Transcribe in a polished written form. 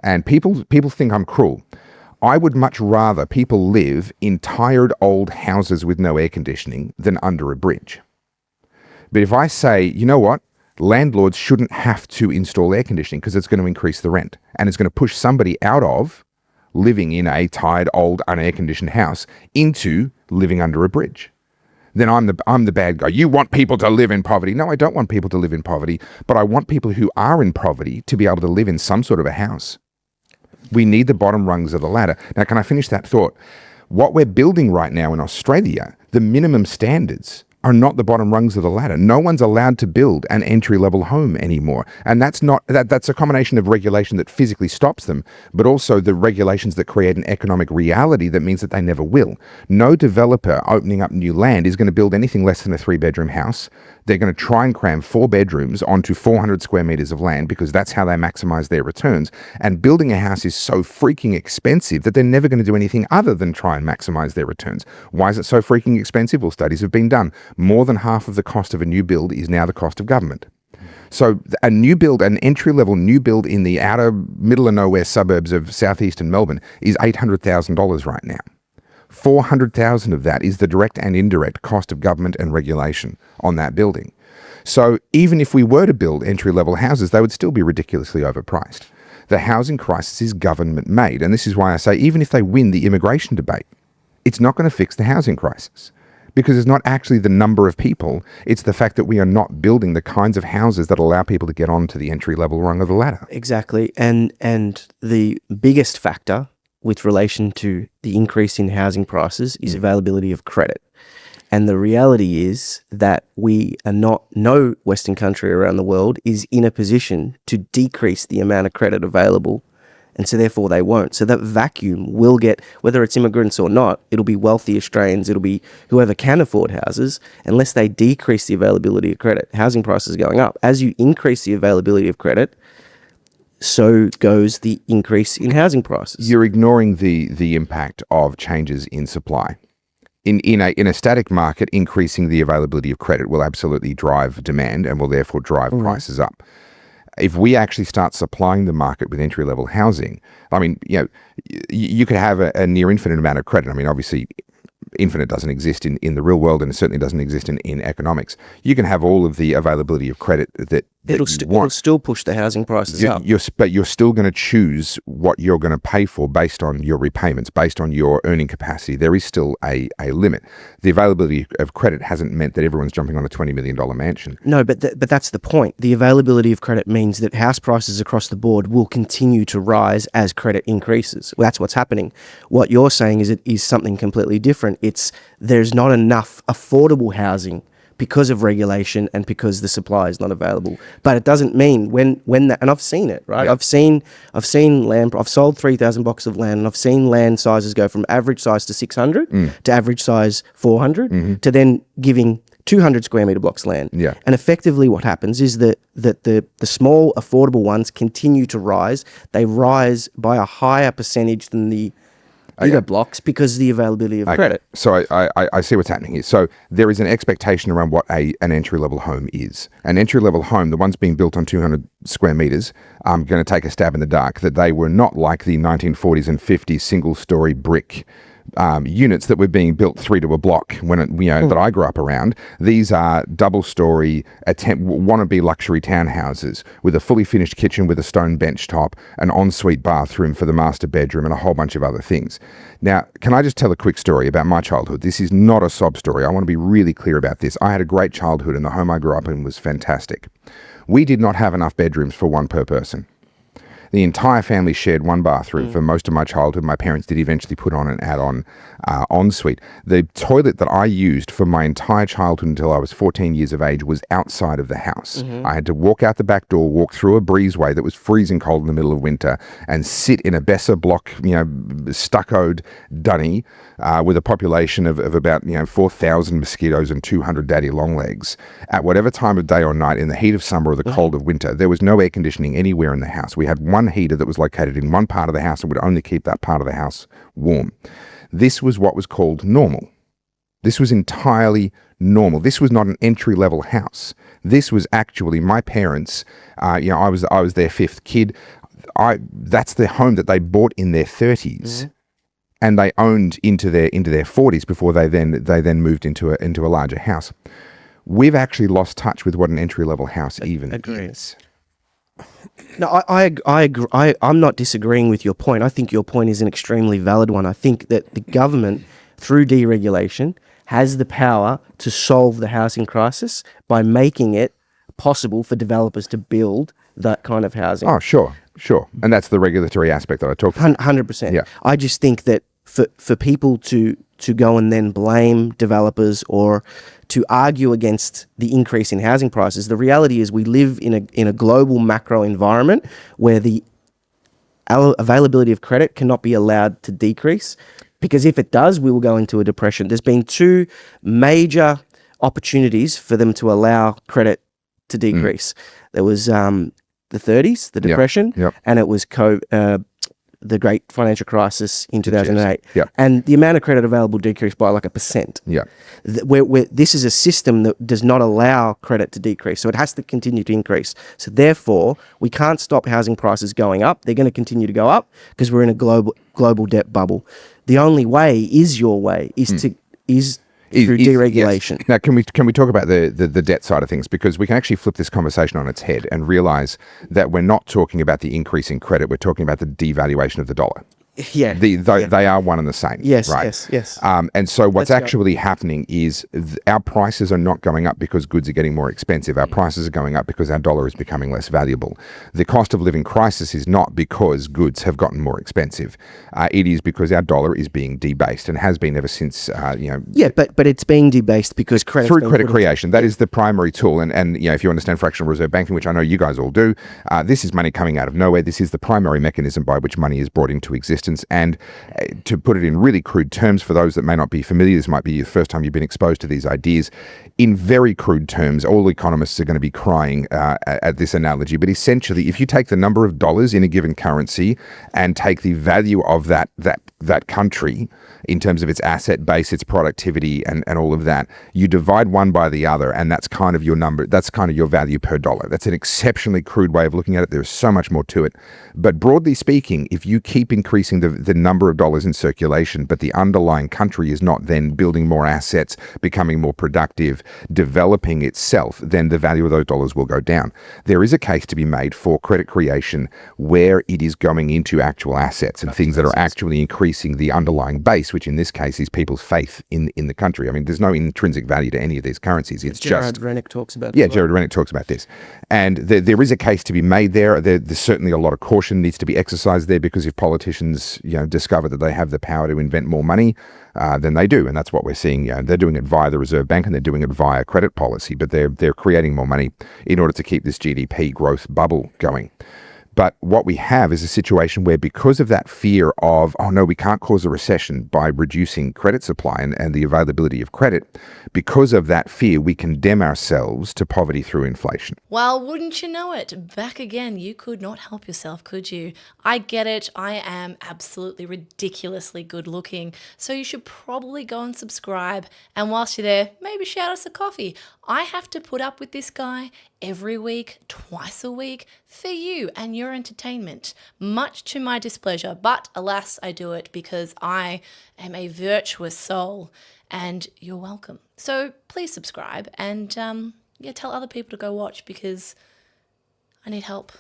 And people think I'm cruel. I would much rather people live in tired old houses with no air conditioning than under a bridge. But if I say, you know what, landlords shouldn't have to install air conditioning because it's going to increase the rent and it's going to push somebody out of living in a tired old unair conditioned house into living under a bridge, then I'm the bad guy. You want people to live in poverty. No, I don't want people to live in poverty, but I want people who are in poverty to be able to live in some sort of a house. We need the bottom rungs of the ladder. Now, can I finish that thought? What we're building right now in Australia, the minimum standards are not the bottom rungs of the ladder. No one's allowed to build an entry-level home anymore. And that's a combination of regulation that physically stops them, but also the regulations that create an economic reality that means that they never will. No developer opening up new land is going to build anything less than a 3-bedroom house. They're going to try and cram 4 bedrooms onto 400 square meters of land because that's how they maximize their returns. And building a house is so freaking expensive that they're never going to do anything other than try and maximize their returns. Why is it so freaking expensive? Well, studies have been done. More than half of the cost of a new build is now the cost of government. So a new build, an entry-level new build in the outer middle of nowhere suburbs of southeastern Melbourne is $800,000 right now. 400,000 of that is the direct and indirect cost of government and regulation on that building. So even if we were to build entry-level houses, they would still be ridiculously overpriced. The housing crisis is government-made, and this is why I say even if they win the immigration debate, it's not going to fix the housing crisis. Because it's not actually the number of people, it's the fact that we are not building the kinds of houses that allow people to get onto the entry-level rung of the ladder. Exactly. And the biggest factor with relation to the increase in housing prices is availability of credit. And the reality is that no Western country around the world is in a position to decrease the amount of credit available. And so therefore they won't. So that vacuum will get, whether it's immigrants or not, it'll be wealthy Australians, it'll be whoever can afford houses, unless they decrease the availability of credit. Housing prices are going up. As you increase the availability of credit, so goes the increase in housing prices. You're ignoring the impact of changes in supply. In a static market, increasing the availability of credit will absolutely drive demand and will therefore drive prices up. If we actually start supplying the market with entry-level housing, I mean, you could have a near infinite amount of credit. I mean, obviously, infinite doesn't exist in the real world, and it certainly doesn't exist in economics. You can have all of the availability of credit that it'll still push the housing prices up. But you're still going to choose what you're going to pay for based on your repayments, based on your earning capacity. There is still a limit. The availability of credit hasn't meant that everyone's jumping on a $20 million mansion. No, but that's the point. The availability of credit means that house prices across the board will continue to rise as credit increases. Well, that's what's happening. What you're saying is something completely different. There's not enough affordable housing because of regulation and because the supply is not available. But it doesn't mean when that, and I've seen it, right? Yeah. I've seen land, I've sold 3,000 blocks of land, and I've seen land sizes go from average size to 600 to average size 400 to then giving 200 square meter blocks land. Yeah. And effectively what happens is that the small affordable ones continue to rise. They rise by a higher percentage than the bigger blocks because of the availability of credit. So I see what's happening here. So there is an expectation around what an entry-level home is. An entry-level home, the ones being built on 200 square meters, I'm going to take a stab in the dark, that they were not like the 1940s and 50s single-story brick units that were being built 3 to a block that I grew up around. These are double-story wannabe luxury townhouses with a fully finished kitchen with a stone bench top, an ensuite bathroom for the master bedroom, and a whole bunch of other things. Now, can I just tell a quick story about my childhood? This is not a sob story. I want to be really clear about this. I had a great childhood, and the home I grew up in was fantastic. We did not have enough bedrooms for one per person. The entire family shared one bathroom for most of my childhood. My parents did eventually put on an add-on ensuite. The toilet that I used for my entire childhood until I was 14 years of age was outside of the house. I had to walk out the back door, walk through a breezeway that was freezing cold in the middle of winter, and sit in a Besser block, stuccoed dunny with a population of about 4,000 mosquitoes and 200 daddy longlegs. At whatever time of day or night, in the heat of summer or the cold of winter, there was no air conditioning anywhere in the house. We had one heater that was located in one part of the house and would only keep that part of the house warm. This was what was called normal. This was entirely normal. This was not an entry-level house. This was actually my parents. I was their 5th kid. that's the home that they bought in their 30s. And they owned into their 40s before they then moved into a larger house. We've actually lost touch with what an entry level house even is. No, I agree. I'm not disagreeing with your point. I think your point is an extremely valid one. I think that the government, through deregulation, has the power to solve the housing crisis by making it possible for developers to build that kind of housing. Oh, sure. And that's the regulatory aspect that I talked about. 100%. Yeah. I just think that for people to go and then blame developers or to argue against the increase in housing prices, the reality is we live in a global macro environment where the availability of credit cannot be allowed to decrease, because if it does, we will go into a depression. There's been two major opportunities for them to allow credit to decrease. There was the 30s, the Depression, and it was the Great Financial Crisis in 2008. Yep. And the amount of credit available decreased by like 1%. Yeah. Where this is a system that does not allow credit to decrease. So it has to continue to increase. So therefore, we can't stop housing prices going up. They're going to continue to go up because we're in a global debt bubble. The only way is your way is through deregulation. Yes. Now, can we talk about the debt side of things? Because we can actually flip this conversation on its head and realize that we're not talking about the increase in credit. We're talking about the devaluation of the dollar. Yeah. They are one and the same. Yes, right? yes. And so what's actually happening is our prices are not going up because goods are getting more expensive. Our prices are going up because our dollar is becoming less valuable. The cost of living crisis is not because goods have gotten more expensive. It is because our dollar is being debased and has been ever since, Yeah, but it's being debased because credit through credit creation. That is the primary tool. And if you understand fractional reserve banking, which I know you guys all do, this is money coming out of nowhere. This is the primary mechanism by which money is brought into existence. And to put it in really crude terms, for those that may not be familiar, this might be the first time you've been exposed to these ideas. In very crude terms, all economists are going to be crying at this analogy. But essentially, if you take the number of dollars in a given currency and take the value of that country in terms of its asset base, its productivity, and all of that, you divide one by the other, and that's kind of your number. That's kind of your value per dollar. That's an exceptionally crude way of looking at it. There's so much more to it. But broadly speaking, if you keep increasing the number of dollars in circulation, but the underlying country is not then building more assets, becoming more productive, developing itself, then the value of those dollars will go down. There is a case to be made for credit creation where it is going into actual assets and things that are actually increasing the underlying base, which in this case is people's faith in the country. I mean, there's no intrinsic value to any of these currencies. It's Jared just... Rennick talks about it. Yeah, Jared Rennick talks about this. And there is a case to be made there. There's certainly a lot of caution needs to be exercised there, because if politicians discover that they have the power to invent more money, then they do. And that's what we're seeing. They're doing it via the Reserve Bank and they're doing it via credit policy, but they're creating more money in order to keep this GDP growth bubble going. But what we have is a situation where, because of that fear of, oh no, we can't cause a recession by reducing credit supply and the availability of credit, because of that fear, we condemn ourselves to poverty through inflation. Well, wouldn't you know it? Back again, you could not help yourself, could you? I get it. I am absolutely ridiculously good looking. So you should probably go and subscribe. And whilst you're there, maybe shout us a coffee. I have to put up with this guy every week, twice a week, for you and your entertainment, much to my displeasure. But alas, I do it because I am a virtuous soul, and you're welcome. So please subscribe and tell other people to go watch, because I need help.